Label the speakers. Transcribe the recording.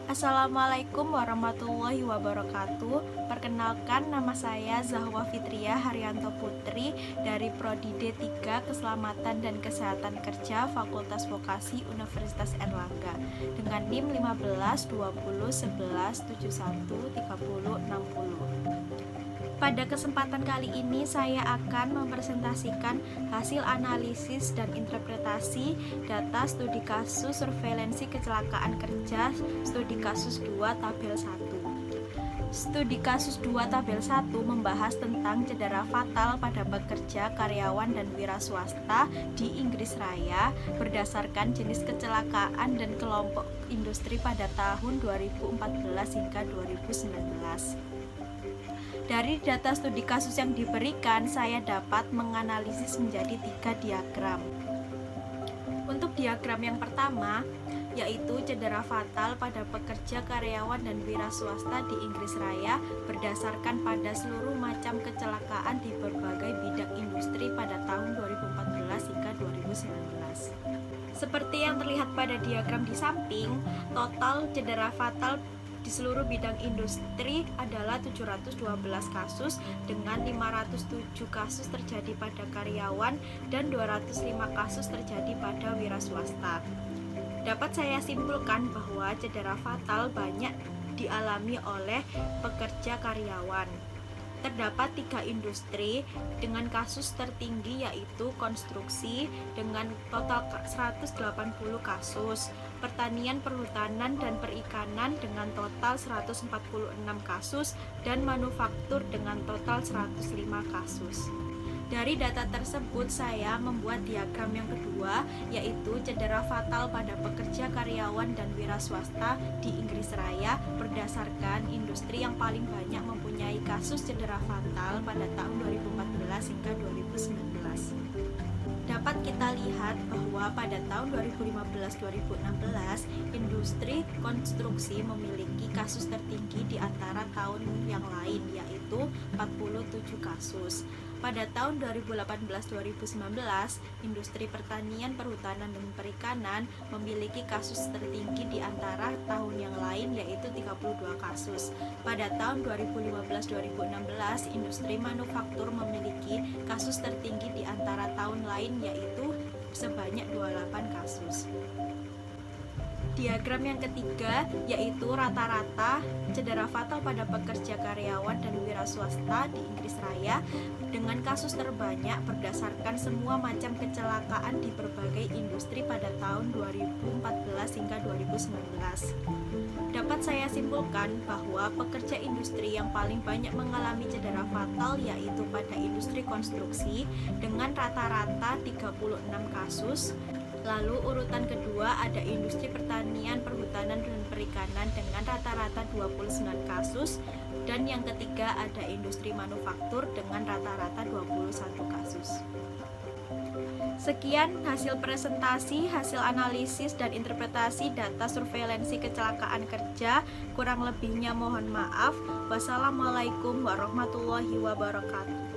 Speaker 1: Assalamualaikum warahmatullahi wabarakatuh. Perkenalkan, nama saya Zahwa Fitria Haryanto Putri dari Prodi D3 Keselamatan dan Kesehatan Kerja Fakultas Vokasi Universitas Airlangga dengan NIM 15 20 11 71 30 60. Pada kesempatan kali ini saya akan mempresentasikan hasil analisis dan interpretasi data studi kasus surveilansi kecelakaan kerja studi kasus 2 tabel 1. Studi kasus 2 tabel 1 membahas tentang cedera fatal pada pekerja, karyawan, dan wira swasta di Inggris Raya berdasarkan jenis kecelakaan dan kelompok industri pada tahun 2014 hingga 2019. Dari data studi kasus yang diberikan, saya dapat menganalisis menjadi 3 diagram. Untuk diagram yang pertama, yaitu cedera fatal pada pekerja, karyawan, dan wira swasta di Inggris Raya berdasarkan pada seluruh macam kecelakaan di berbagai bidang industri pada tahun 2014 hingga 2019. Seperti yang terlihat pada diagram di samping, total cedera fatal di seluruh bidang industri adalah 712 kasus dengan 507 kasus terjadi pada karyawan dan 205 kasus terjadi pada wira swasta. Dapat saya simpulkan bahwa cedera fatal banyak dialami oleh pekerja karyawan. Terdapat 3 industri dengan kasus tertinggi yaitu konstruksi dengan total 180 kasus, pertanian, perhutanan, dan perikanan dengan total 146 kasus, dan manufaktur dengan total 105 kasus. Dari data tersebut, saya membuat diagram yang kedua, yaitu cedera fatal pada pekerja, karyawan, dan wira swasta di Inggris Raya berdasarkan industri yang paling banyak mempunyai kasus cedera fatal pada tahun 2014 hingga 2019. Dapat kita lihat bahwa pada tahun 2015-2016, industri konstruksi memiliki kasus tertinggi di antara tahun yang lain, yaitu 47 kasus. Pada tahun 2018-2019, industri pertanian, perhutanan, dan perikanan memiliki kasus tertinggi di antara tahun yang lain, yaitu 32 kasus. Pada tahun 2015-2016, industri manufaktur memiliki kasus tertinggi di antara tahun lain, yaitu sebanyak 28 kasus. Diagram yang ketiga yaitu rata-rata cedera fatal pada pekerja, karyawan, dan wira swasta di Inggris Raya dengan kasus terbanyak berdasarkan semua macam kecelakaan di berbagai industri pada tahun 2014 hingga 2019. Dapat saya simpulkan bahwa pekerja industri yang paling banyak mengalami cedera fatal yaitu pada industri konstruksi dengan rata-rata 36 kasus. Lalu urutan kedua ada industri pertanian, perhutanan, dan perikanan dengan rata-rata 29 kasus, dan yang ketiga ada industri manufaktur dengan rata-rata 21 kasus. Sekian hasil presentasi, hasil analisis dan interpretasi data surveilansi kecelakaan kerja. Kurang lebihnya mohon maaf. Wassalamualaikum warahmatullahi wabarakatuh.